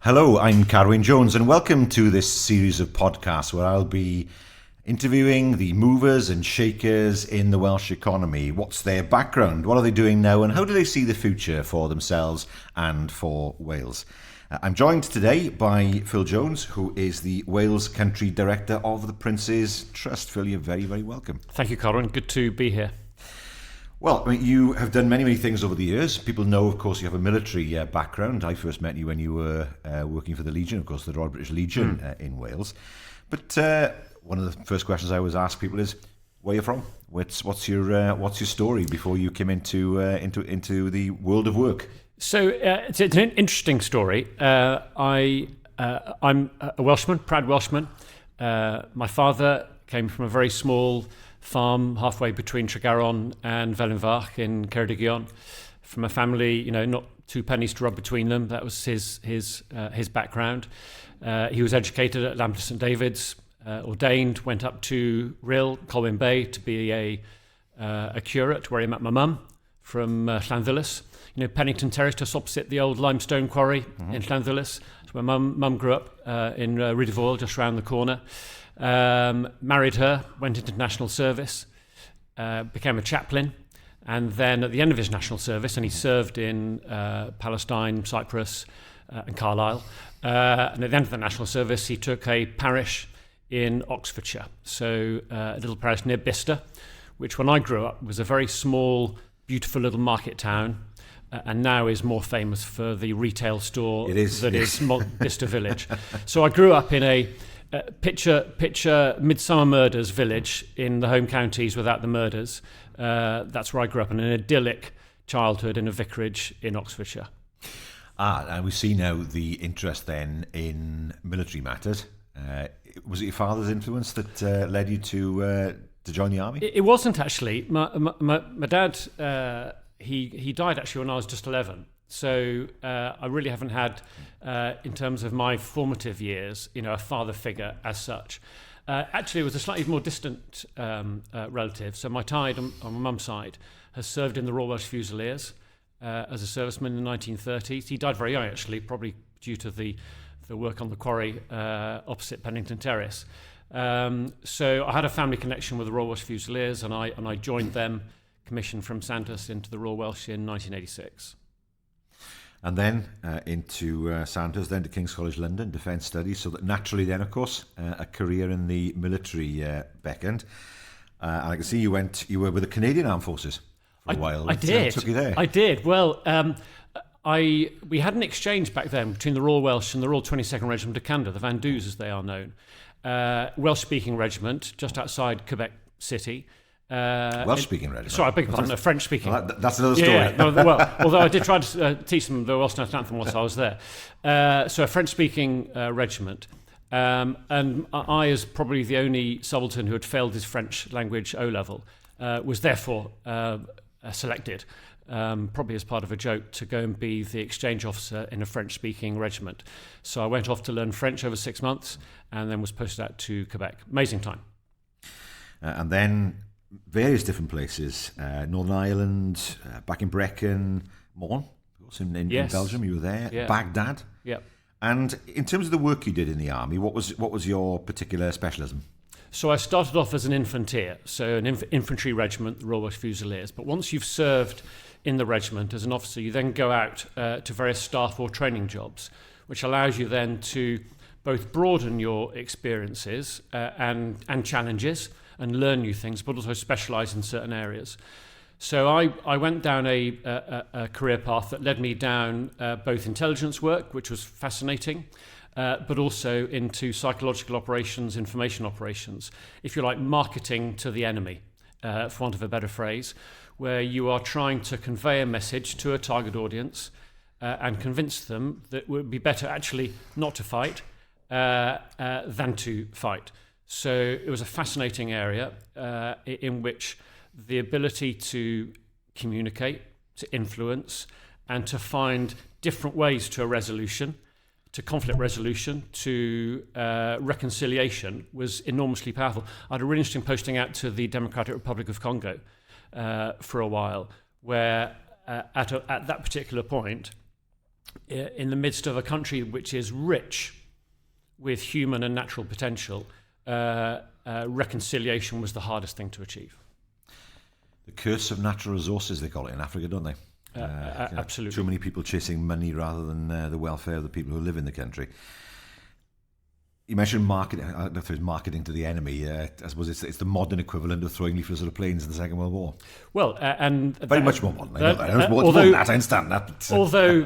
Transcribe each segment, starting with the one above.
Hello, I'm Carwyn Jones, and welcome to this series of podcasts where I'll be interviewing the movers and shakers in the Welsh economy. What's their background? What are they doing now? And how do they see the future for themselves and for Wales? I'm joined today by Phil Jones, who is the Wales Country Director of the Prince's Trust. Phil, you're very, very welcome. Thank you, Carwyn. Good to be here. Well, I mean, you have done many, many things over the years. People know, of course, you have a military background. I first met you when you were working for the Legion, of course, the Royal British Legion in Wales. But one of the first questions I always ask people is, where are you from? What's your story before you came into the world of work? So it's an interesting story. I'm a Welshman, proud Welshman. My father came from a very small farm halfway between Tregaron and Felinfach in Ceredigion, from a family, not two pennies to rub between them. That was his background. He was educated at Lampeter St David's, ordained, went up to Rhyl, Carwyn Bay, to be a curate, where he met my mum from Llandullas. Pennington Terrace, just opposite the old limestone quarry in Llandullas. So my mum grew up in Rhydyfoel, just round the corner. Married her, went into national service, became a chaplain, and then at the end of his national service, and he served in Palestine, Cyprus, and Carlisle, and at the end of the national service, he took a parish in Oxfordshire, so a little parish near Bicester, which when I grew up was a very small, beautiful little market town, and now is more famous for the retail store is Bicester Village. So I grew up in a picture Midsummer Murders village in the home counties without the murders. That's where I grew up, in an idyllic childhood in a vicarage in Oxfordshire. And we see now the interest then in military matters. Was it your father's influence that led you to join the army? It wasn't actually. My dad, he died actually when I was just 11. So I really haven't had, in terms of my formative years, a father figure as such. Actually, it was a slightly more distant relative. So my tide on my mum's side has served in the Royal Welsh Fusiliers as a serviceman in the 1930s. He died very young, actually, probably due to the work on the quarry opposite Pennington Terrace. So I had a family connection with the Royal Welsh Fusiliers, and I joined them, commissioned from Sandhurst into the Royal Welsh in 1986. And then into Sandhurst, then to King's College London, Defence Studies, so that naturally then, of course, a career in the military beckoned. And I can see you were with the Canadian Armed Forces for a while. I did. Took you there? I did. Well, we had an exchange back then between the Royal Welsh and the Royal 22nd Regiment of Canada, the Van Doos as they are known. Welsh-speaking regiment, just outside Quebec City. Welsh-speaking regiment? Sorry, I beg your pardon, a French-speaking. Well, that's another story. Yeah, well, although I did try to teach them the Welsh National Anthem whilst I was there. So a French-speaking regiment. And I, as probably the only subaltern who had failed his French language O-level, was therefore selected, probably as part of a joke, to go and be the exchange officer in a French-speaking regiment. So I went off to learn French over 6 months and then was posted out to Quebec. Amazing time. And then various different places, Northern Ireland, back in Brecon, Morn, of course, in Belgium, you were there, Baghdad. Yeah. And in terms of the work you did in the army, what was your particular specialism? So I started off as an infantier, so an infantry regiment, the Royal Welsh Fusiliers. But once you've served in the regiment as an officer, you then go out to various staff or training jobs, which allows you then to both broaden your experiences and challenges, and learn new things, but also specialise in certain areas. So I went down a career path that led me down both intelligence work, which was fascinating, but also into psychological operations, information operations, if you like, marketing to the enemy, for want of a better phrase, where you are trying to convey a message to a target audience and convince them that it would be better actually not to fight than to fight. So it was a fascinating area in which the ability to communicate, to influence, and to find different ways to a resolution, to conflict resolution, to reconciliation was enormously powerful. I had a really interesting posting out to the Democratic Republic of Congo for a while, where at that particular point, in the midst of a country which is rich with human and natural potential, reconciliation was the hardest thing to achieve. The curse of natural resources, they call it in Africa, don't they? Absolutely. Too many people chasing money rather than the welfare of the people who live in the country. You mentioned marketing. I don't know if it's marketing to the enemy. I suppose it's the modern equivalent of throwing leaflets at planes in the Second World War. Well, and very much more modern. I know that. It's more than that. I understand that. Although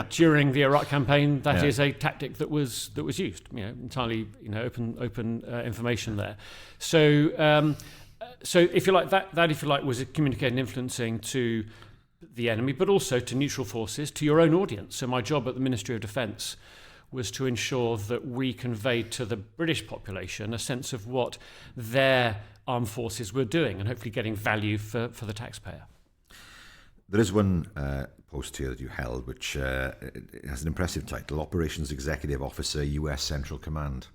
during the Iraq campaign, that is a tactic that was used. Entirely open information there. So if you like that if you like was communicating, influencing to the enemy, but also to neutral forces, to your own audience. So my job at the Ministry of Defence was to ensure that we conveyed to the British population a sense of what their armed forces were doing and hopefully getting value for the taxpayer. There is one post here that you held which has an impressive title, Operations Executive Officer, US Central Command.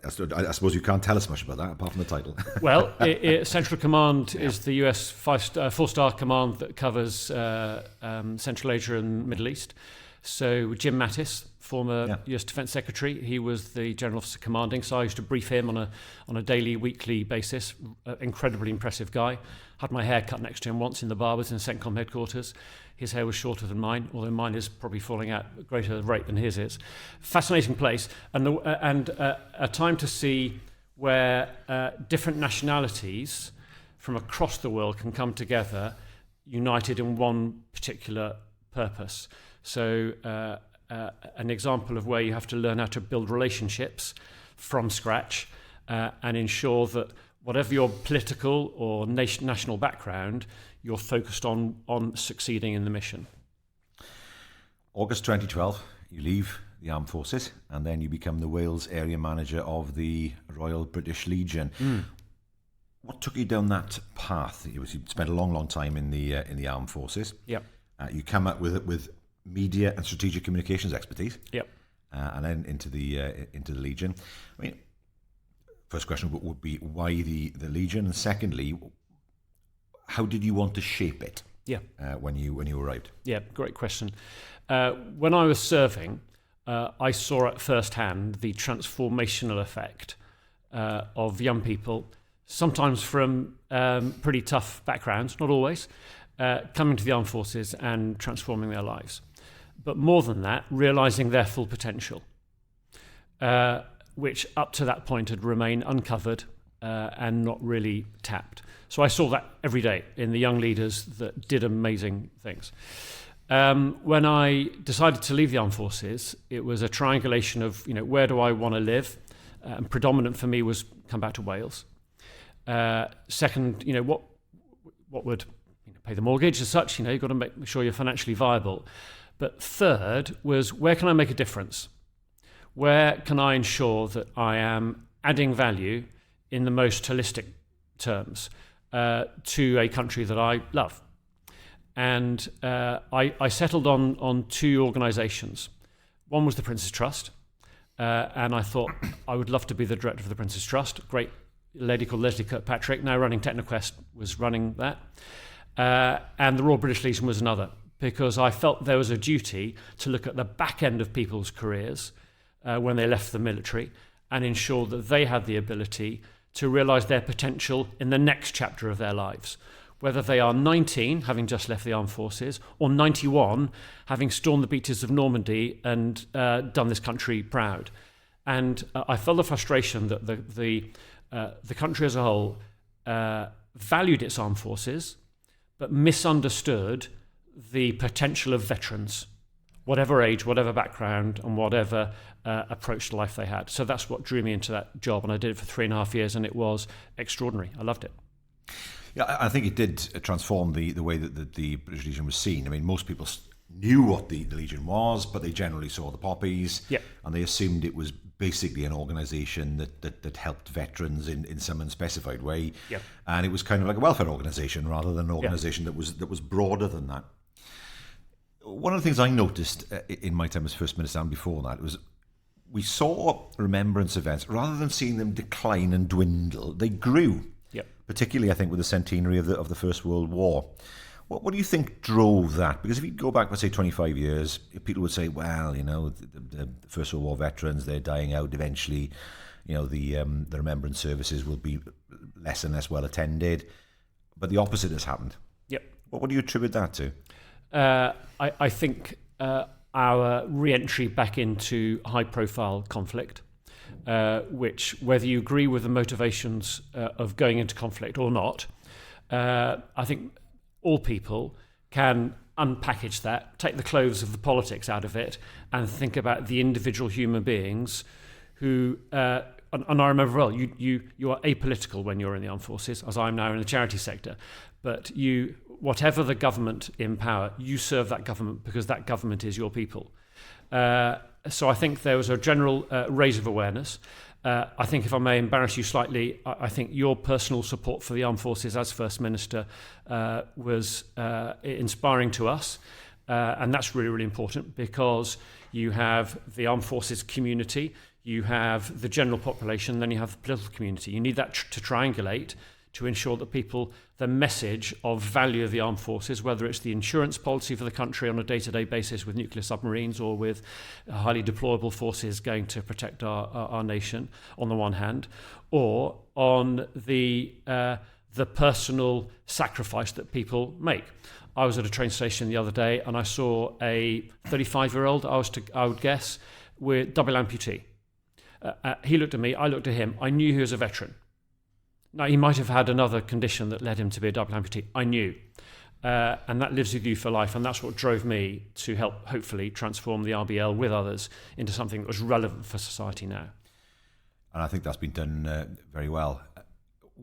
I suppose you can't tell us much about that apart from the title. Well, Central Command is the US four-star command that covers Central Asia and Middle East. So Jim Mattis, former US Defence Secretary, he was the General Officer commanding, so I used to brief him on a daily, weekly basis. Incredibly impressive guy. Had my hair cut next to him once in the barbers in CENTCOM headquarters. His hair was shorter than mine, although mine is probably falling out at a greater rate than his is. Fascinating place, and a time to see where different nationalities from across the world can come together, united in one particular purpose. So an example of where you have to learn how to build relationships from scratch and ensure that whatever your political or national background, you're focused on succeeding in the mission. August 2012, you leave the Armed Forces and then you become the Wales area manager of the Royal British Legion. What took you down that path? You spent a long time in the Armed Forces. Yep. You come up with media and strategic communications expertise. Yep. And then into the Legion. I mean, first question would be why the Legion, and secondly, how did you want to shape it? When you arrived? Yeah, great question. When I was serving, I saw at first hand the transformational effect of young people, sometimes from pretty tough backgrounds, not always, coming to the armed forces and transforming their lives. But more than that, realising their full potential, which up to that point had remained uncovered and not really tapped. So I saw that every day in the young leaders that did amazing things. When I decided to leave the armed forces, it was a triangulation of, where do I want to live? And predominant for me was come back to Wales. Second, what would pay the mortgage as such? You've got to make sure you're financially viable. But third was, where can I make a difference? Where can I ensure that I am adding value in the most holistic terms to a country that I love? And I settled on two organisations. One was the Prince's Trust, and I thought I would love to be the director of the Prince's Trust. A great lady called Leslie Kirkpatrick, now running Technoquest, was running that. And the Royal British Legion was another, because I felt there was a duty to look at the back end of people's careers when they left the military and ensure that they had the ability to realise their potential in the next chapter of their lives, whether they are 19, having just left the armed forces, or 91, having stormed the beaches of Normandy and done this country proud. And I felt the frustration that the country as a whole valued its armed forces, but misunderstood the potential of veterans, whatever age, whatever background, and whatever approach to life they had. So that's what drew me into that job, and I did it for 3.5 years, and it was extraordinary. I loved it. Yeah, I think it did transform the way that the British Legion was seen. I mean, most people knew what the Legion was, but they generally saw the poppies, and they assumed it was basically an organisation that helped veterans in some unspecified way, and it was kind of like a welfare organisation rather than an organisation that was broader than that. One of the things I noticed in my time as First Minister and before that was we saw remembrance events, rather than seeing them decline and dwindle, they grew. Particularly, I think, with the centenary of the First World War. What do you think drove that? Because if you go back, let's say, 25 years, people would say, well, the First World War veterans, they're dying out eventually. The Remembrance services will be less and less well attended. But the opposite has happened. Yep. What do you attribute that to? I think our re-entry back into high-profile conflict, which, whether you agree with the motivations of going into conflict or not, I think all people can unpackage that, take the clothes of the politics out of it, and think about the individual human beings who, and I remember well, you are apolitical when you're in the armed forces, as I'm now in the charity sector, but whatever the government in power, you serve that government because that government is your people. So I think there was a general raise of awareness. I think, if I may embarrass you slightly, I think your personal support for the armed forces as First Minister was inspiring to us. And that's really, really important, because you have the armed forces community, you have the general population, then you have the political community. You need that to triangulate to ensure that the message of value of the armed forces, whether it's the insurance policy for the country on a day-to-day basis with nuclear submarines or with highly deployable forces going to protect our nation on the one hand, or on the personal sacrifice that people make. I was at a train station the other day and I saw a 35-year-old, I would guess, with double amputee. He looked at me, I looked at him, I knew he was a veteran. Now, he might have had another condition that led him to be a double amputee. I knew. And that lives with you for life. And that's what drove me to help, hopefully, transform the RBL with others into something that was relevant for society now. And I think that's been done very well.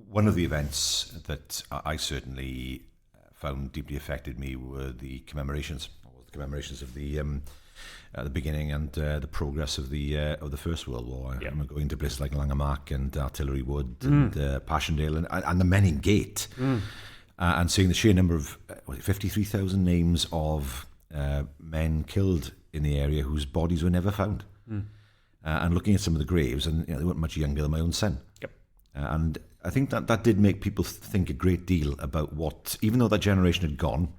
One of the events that I certainly found deeply affected me were the commemorations of the beginning and the progress of the First World War. I remember going to places like Langemarck and Artillery Wood and Passchendaele and the Menning Gate, and seeing the sheer number of 53,000 names of men killed in the area whose bodies were never found, and looking at some of the graves, and they weren't much younger than my own son. Yep. And I think that did make people think a great deal about what, even though that generation had gone,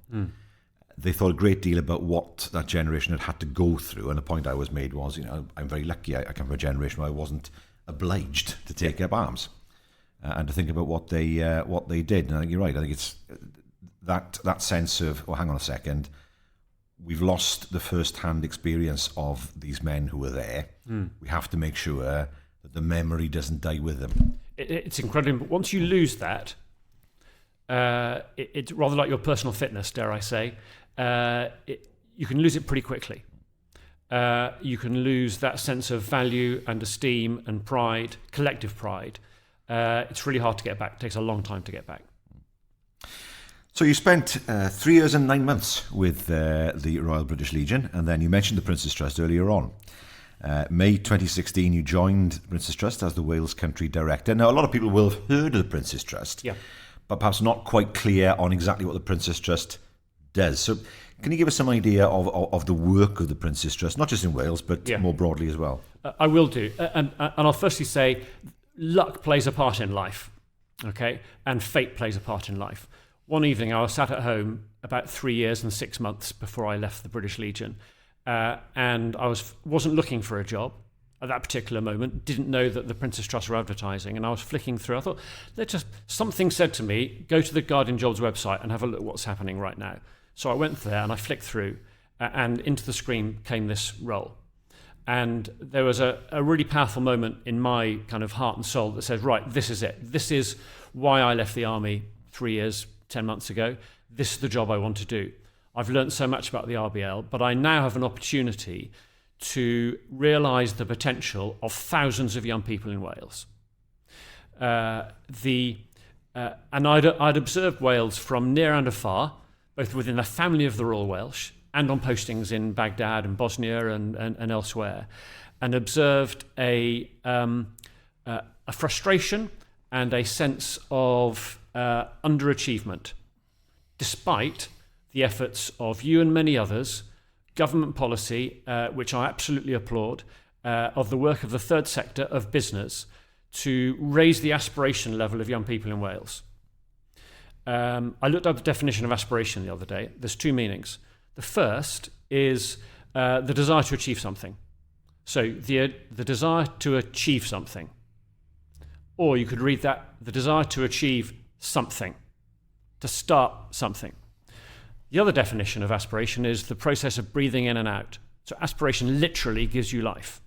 they thought a great deal about what that generation had to go through. And the point I was made was, I'm very lucky. I come from a generation where I wasn't obliged to take up arms and to think about what they did. And I think you're right. I think it's that sense of, hang on a second, we've lost the first-hand experience of these men who were there. We have to make sure that the memory doesn't die with them. It's incredible. But once you lose that, it's rather like your personal fitness, dare I say. You can lose it pretty quickly. You can lose that sense of value and esteem and pride, collective pride. It's really hard to get back. It takes a long time to get back. So you spent 3 years and 9 months with the Royal British Legion, and then you mentioned the Prince's Trust earlier on. May 2016, you joined the Prince's Trust as the Wales Country Director. Now, a lot of people will have heard of the Prince's Trust, but perhaps not quite clear on exactly what the Prince's Trust does. So can you give us some idea of the work of the Prince's Trust, not just in Wales, but more broadly as well? I will do. And I'll firstly say luck plays a part in life, okay? And fate plays a part in life. One evening, I was sat at home about 3 years and 6 months before I left the British Legion, and I wasn't looking for a job at that particular moment, didn't know that the Prince's Trust were advertising, and I was flicking through. I thought, something said to me, go to the Guardian Jobs website and have a look at what's happening right now. So I went there and I flicked through, and into the screen came this role. And there was a really powerful moment in my kind of heart and soul that said, right, this is it. This is why I left the army 3 years, 10 months ago. This is the job I want to do. I've learned so much about the RBL, but I now have an opportunity to realise the potential of thousands of young people in Wales. And I'd observed Wales from near and afar, both within the family of the Royal Welsh and on postings in Baghdad and Bosnia and elsewhere, and observed a frustration and a sense of underachievement, despite the efforts of you and many others, government policy, which I absolutely applaud, of the work of the third sector of business to raise the aspiration level of young people in Wales. I looked up the definition of aspiration the other day. There's two meanings. The first is the desire to achieve something. So the desire to achieve something. Or you could read that, the desire to achieve something, to start something. The other definition of aspiration is the process of breathing in and out. So aspiration literally gives you life.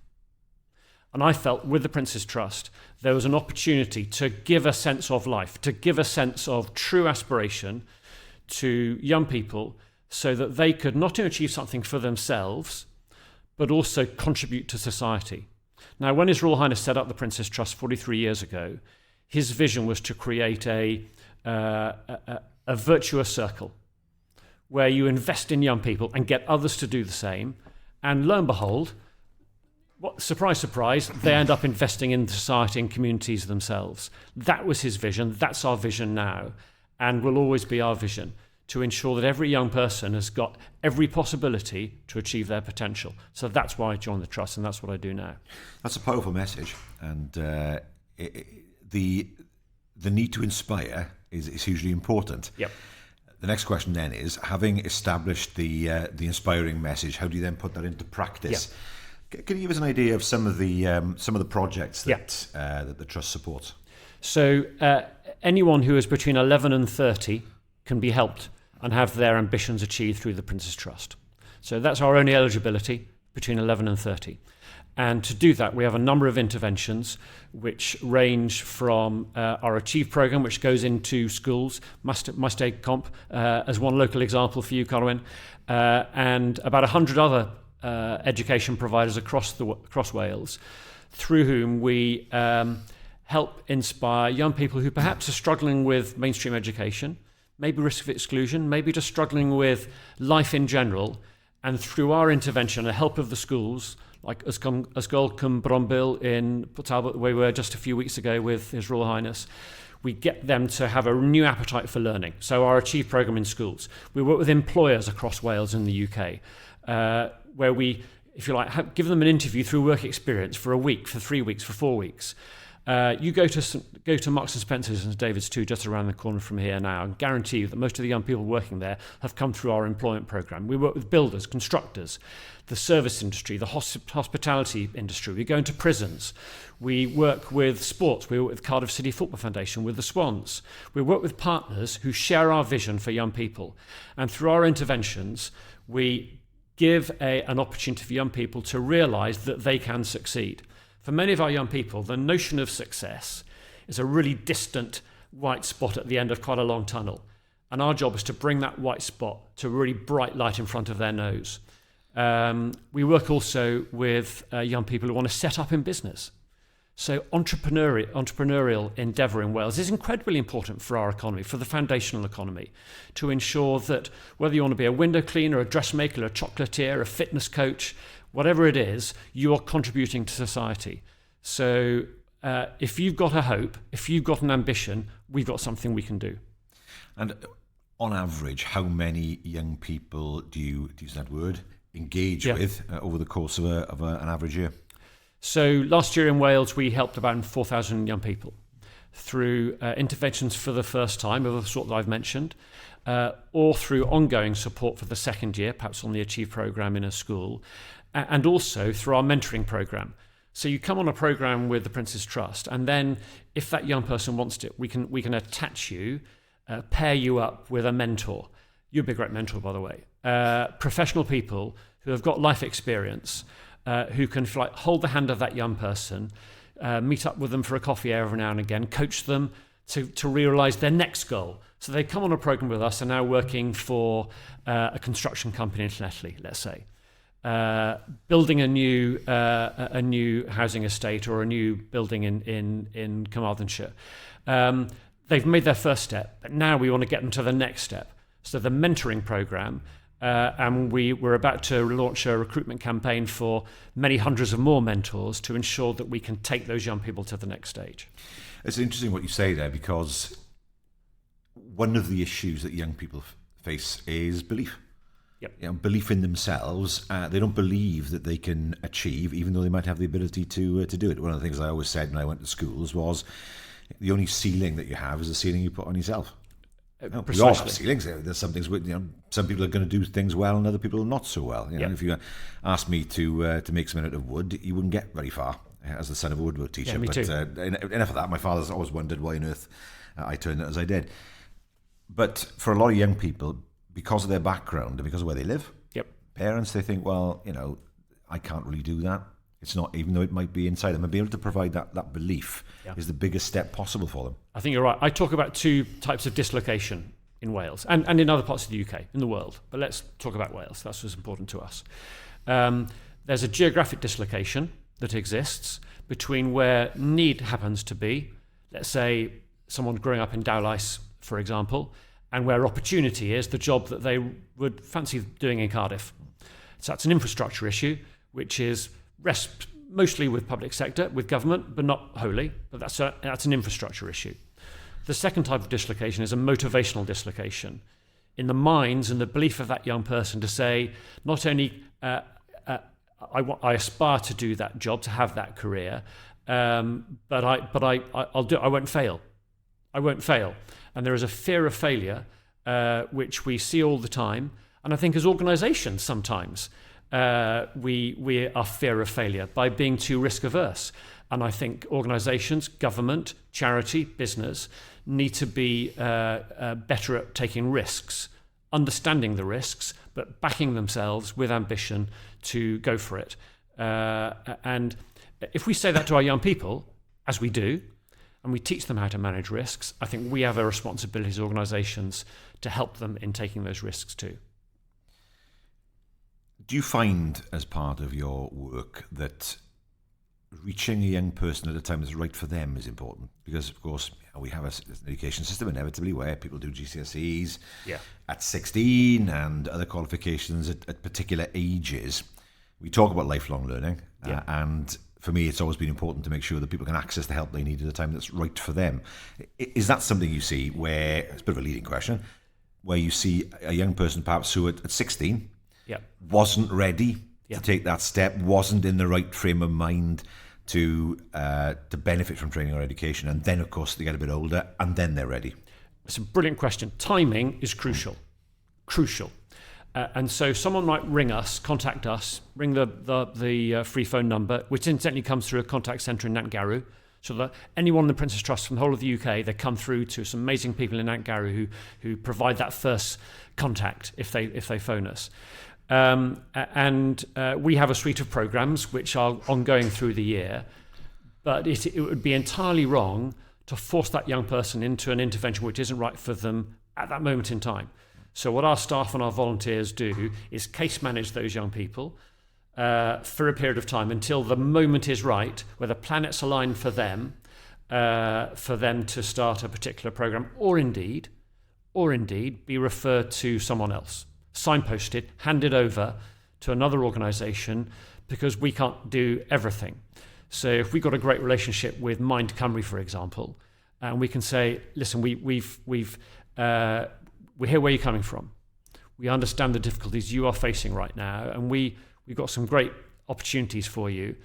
And I felt with the Prince's Trust, there was an opportunity to give a sense of life, to give a sense of true aspiration to young people so that they could not only achieve something for themselves, but also contribute to society. Now, when His Royal Highness set up the Prince's Trust 43 years ago, his vision was to create a virtuous circle where you invest in young people and get others to do the same. And lo and behold, surprise, surprise, they end up investing in society and communities themselves. That was his vision. That's our vision now, and will always be our vision, to ensure that every young person has got every possibility to achieve their potential. So that's why I joined the Trust, and that's what I do now. That's a powerful message, and the need to inspire is hugely important. Yep. The next question then is, having established the inspiring message, how do you then put that into practice? Yep. Can you give us an idea of some of the projects that that the Trust supports? So anyone who is between 11 and 30 can be helped and have their ambitions achieved through the Prince's Trust. So that's our only eligibility, between 11 and 30. And to do that, we have a number of interventions which range from our Achieve programme, which goes into schools, Must Aid Comp, as one local example for you, Carwyn, and about 100 other education providers across Wales, through whom we help inspire young people who perhaps are struggling with mainstream education, maybe risk of exclusion, maybe just struggling with life in general, and through our intervention and the help of the schools, like Ysgol Cymru in Port Talbot, where we were just a few weeks ago with His Royal Highness, we get them to have a new appetite for learning. So our Achieve programme in schools. We work with employers across Wales and the UK, where we, if you like, give them an interview through work experience for a week, for 3 weeks, for 4 weeks. You go to Marks and Spencer's and David's too, just around the corner from here now, and guarantee you that most of the young people working there have come through our employment programme. We work with builders, constructors, the service industry, the hospitality industry. We go into prisons. We work with sports. We work with Cardiff City Football Foundation, with the Swans. We work with partners who share our vision for young people. And through our interventions, we give an opportunity for young people to realise that they can succeed. For many of our young people, the notion of success is a really distant white spot at the end of quite a long tunnel. And our job is to bring that white spot to a really bright light in front of their nose. We work also with young people who want to set up in business. So entrepreneurial endeavour in Wales is incredibly important for our economy, for the foundational economy, to ensure that whether you want to be a window cleaner, a dressmaker, a chocolatier, a fitness coach, whatever it is, you are contributing to society. So if you've got a hope, if you've got an ambition, we've got something we can do. And on average, how many young people do you, to use that word, engage with over the course of an average year? So last year in Wales, we helped about 4,000 young people through interventions for the first time of the sort that I've mentioned, or through ongoing support for the second year, perhaps on the Achieve programme in a school, and also through our mentoring programme. So you come on a programme with the Prince's Trust, and then if that young person wants it, we can attach you, pair you up with a mentor. You'd be a great mentor, by the way. Professional people who have got life experience, who can hold the hand of that young person, meet up with them for a coffee every now and again, coach them to realise their next goal. So they come on a programme with us and now working for a construction company internationally, let's say, building a new housing estate or a new building in Carmarthenshire. They've made their first step, but now we want to get them to the next step. So the mentoring programme, and we're about to launch a recruitment campaign for many hundreds of more mentors to ensure that we can take those young people to the next stage. It's interesting what you say there, because one of the issues that young people face is belief. Yep. You know, belief in themselves. They don't believe that they can achieve, even though they might have the ability to do it. One of the things I always said when I went to schools was, the only ceiling that you have is the ceiling you put on yourself. No, we all have ceilings. There's some things, some people are going to do things well and other people not so well. If you asked me to make something out of wood, you wouldn't get very far as the son of a woodwork teacher. Yeah, me too. Enough of that. My father's always wondered why on earth I turned out as I did. But for a lot of young people, because of their background and because of where they live, parents, they think, well, I can't really do that. It's not, even though it might be inside them, and be able to provide that belief is the biggest step possible for them. I think you're right. I talk about two types of dislocation in Wales and in other parts of the UK, in the world. But let's talk about Wales. That's what's important to us. There's a geographic dislocation that exists between where need happens to be, let's say someone growing up in Dowlais, for example, and where opportunity is the job that they would fancy doing in Cardiff. So that's an infrastructure issue, which rests mostly with public sector, with government, but not wholly. But that's an infrastructure issue. The second type of dislocation is a motivational dislocation in the minds and the belief of that young person to say, not only I aspire to do that job, to have that career, but I'll do. I won't fail. I won't fail. And there is a fear of failure, which we see all the time. And I think as organisations sometimes, we are fear of failure by being too risk averse. And I think organisations, government, charity, business need to be better at taking risks, understanding the risks, but backing themselves with ambition to go for it. And if we say that to our young people, as we do, and we teach them how to manage risks, I think we have a responsibility as organisations to help them in taking those risks too. Do you find, as part of your work, that reaching a young person at a time that's right for them is important? Because, of course, we have an education system inevitably where people do GCSEs at 16 and other qualifications at particular ages. We talk about lifelong learning, and for me, it's always been important to make sure that people can access the help they need at a time that's right for them. Is that something you see where, it's a bit of a leading question, where you see a young person perhaps who at 16 wasn't ready to take that step, wasn't in the right frame of mind to benefit from training or education, and then of course they get a bit older and then they're ready? It's a brilliant question. Timing is crucial. And so someone might ring us, contact us, ring the free phone number, which incidentally comes through a contact centre in Nantgarw. So that anyone in the Prince's Trust from the whole of the UK, they come through to some amazing people in Nantgarw who provide that first contact if they phone us. And we have a suite of programmes which are ongoing through the year, but it would be entirely wrong to force that young person into an intervention which isn't right for them at that moment in time. So what our staff and our volunteers do is case manage those young people for a period of time until the moment is right, where the planets align for them to start a particular programme, or indeed be referred to someone else, signposted, handed over to another organisation, because we can't do everything. So if we've got a great relationship with Mind Cymru, for example, and we can say, listen, we hear where you're coming from. We understand the difficulties you are facing right now, and we've got some great opportunities for you.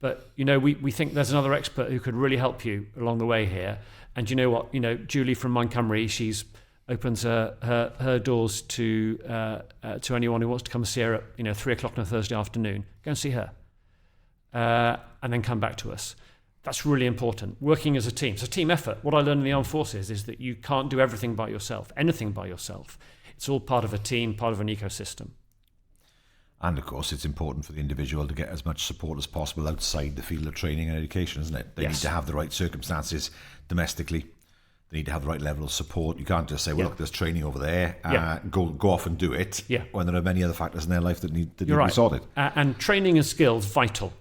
But, we think there's another expert who could really help you along the way here. And you know what? Julie from Mind Cymru, she's opens her doors to anyone who wants to come and see her at 3 o'clock on a Thursday afternoon. Go and see her, and then come back to us. That's really important. Working as a team. It's a team effort. What I learned in the armed forces is that you can't do everything by yourself, anything by yourself. It's all part of a team, part of an ecosystem. And of course, it's important for the individual to get as much support as possible outside the field of training and education, isn't it? They need to have the right circumstances domestically. They need to have the right level of support. You can't just say, well, look, there's training over there. Go off and do it. When there are many other factors in their life that need to be sorted. And training and skills, vital.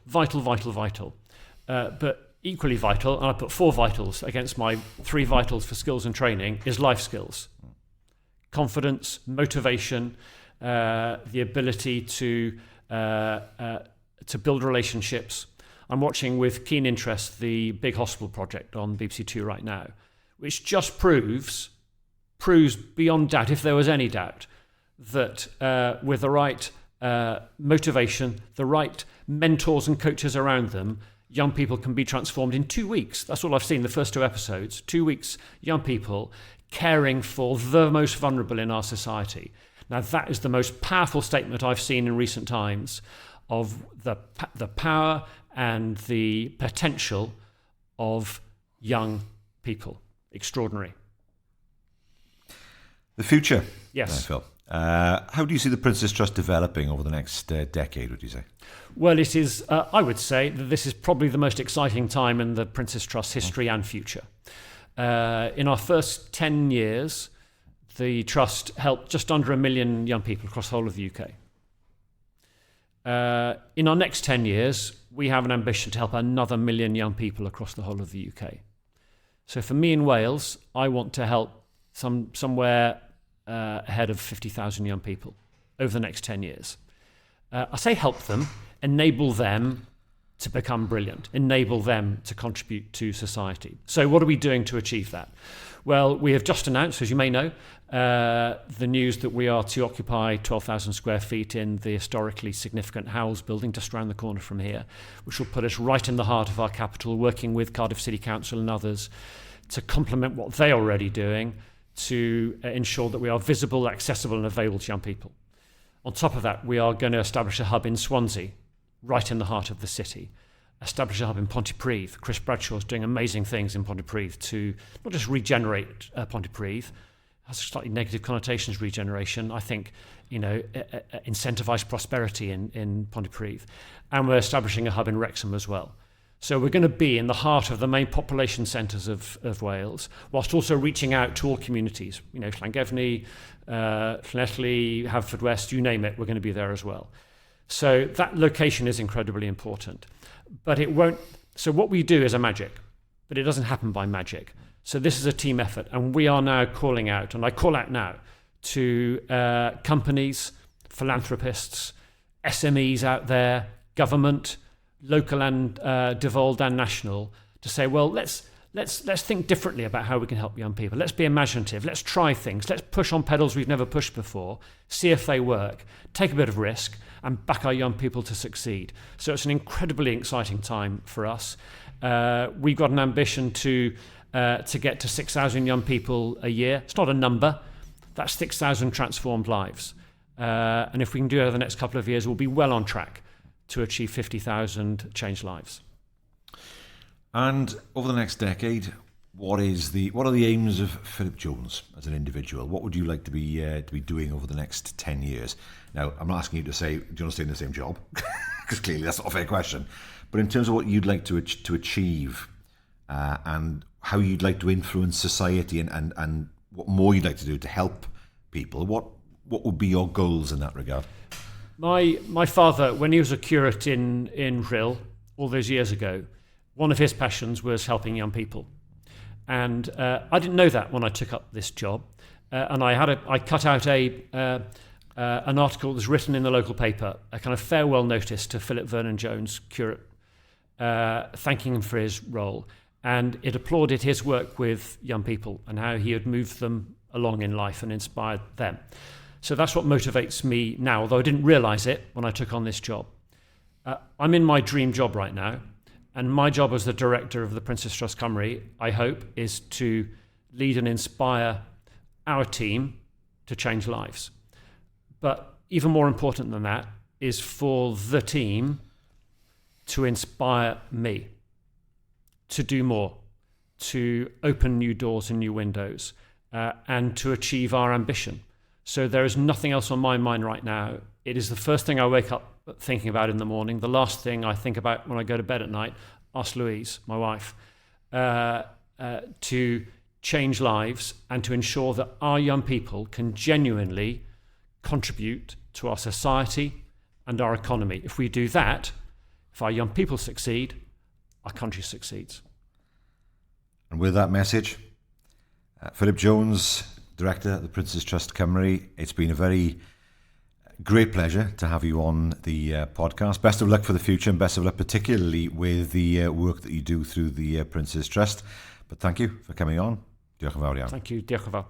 But equally vital, and I put 4 vitals against my 3 vitals for skills and training, is life skills. Confidence, motivation, the ability to build relationships. I'm watching with keen interest the Big Hospital project on BBC Two right now, which just proves beyond doubt, if there was any doubt, that with the right motivation, the right mentors and coaches around them, young people can be transformed in 2 weeks. That's all I've seen, the first 2 episodes. 2 weeks, young people caring for the most vulnerable in our society. Now, that is the most powerful statement I've seen in recent times of the power and the potential of young people. Extraordinary. The future, yes, Phil. How do you see the Prince's Trust developing over the next decade, would you say? Well, it is, I would say that this is probably the most exciting time in the Prince's Trust history and future. In our first 10 years, the Trust helped just under 1 million young people across the whole of the UK. In our next 10 years, we have an ambition to help another 1 million young people across the whole of the UK. So for me in Wales, I want to help somewhere ahead of 50,000 young people over the next 10 years. I say help them, enable them to become brilliant, enable them to contribute to society. So what are we doing to achieve that? Well, we have just announced, as you may know, the news that we are to occupy 12,000 square feet in the historically significant Howells building just around the corner from here, which will put us right in the heart of our capital, working with Cardiff City Council and others to complement what they are already doing to ensure that we are visible, accessible and available to young people. On top of that, we are going to establish a hub in Swansea, right in the heart of the city. Establish a hub in Pontypridd. Chris Bradshaw is doing amazing things in Pontypridd to not just regenerate Pontypridd, has slightly negative connotations, regeneration, I think, incentivise prosperity in Pontypridd. And we're establishing a hub in Wrexham as well. So we're going to be in the heart of the main population centres of Wales, whilst also reaching out to all communities. Llangefni, Llanelli, Haverfordwest, you name it, we're going to be there as well. So that location is incredibly important. But it won't. So what we do is a magic, but it doesn't happen by magic. So this is a team effort, and we are now calling out, and I call out now to companies, philanthropists, SMEs out there, government, local and devolved and national, to say, well, let's think differently about how we can help young people. Let's be imaginative. Let's try things. Let's push on pedals we've never pushed before. See if they work. Take a bit of risk and back our young people to succeed. So it's an incredibly exciting time for us. We've got an ambition to get to 6,000 young people a year. It's not a number. That's 6,000 transformed lives. And if we can do it over the next couple of years, we'll be well on track to achieve 50,000 changed lives. And over the next decade, what are the aims of Philip Jones as an individual? What would you like to be doing over the next 10 years? Now, I'm not asking you to say, do you want to stay in the same job? Because clearly that's not a fair question. But in terms of what you'd like to achieve and how you'd like to influence society and what more you'd like to do to help people, what would be your goals in that regard? My father, when he was a curate in Rhyl all those years ago, one of his passions was helping young people. And I didn't know that when I took up this job. And I cut out an article that was written in the local paper, a kind of farewell notice to Philip Vernon Jones, curate, thanking him for his role. And it applauded his work with young people and how he had moved them along in life and inspired them. So that's what motivates me now, although I didn't realise it when I took on this job. I'm in my dream job right now. And my job as the director of the Prince's Trust Cymru, I hope, is to lead and inspire our team to change lives. But even more important than that is for the team to inspire me to do more, to open new doors and new windows, and to achieve our ambition. So there is nothing else on my mind right now. It is the first thing I wake up thinking about in the morning, the last thing I think about when I go to bed at night. Ask Louise, my wife, to change lives and to ensure that our young people can genuinely contribute to our society and our economy. If we do that, if our young people succeed, our country succeeds. And with that message, Philip Jones, Director of the Prince's Trust Cymru, it's been a very great pleasure to have you on the podcast. Best of luck for the future and best of luck particularly with the work that you do through the Prince's Trust. But thank you for coming on. Diolch yn fawr iawn. Thank you. Diolch yn fawr.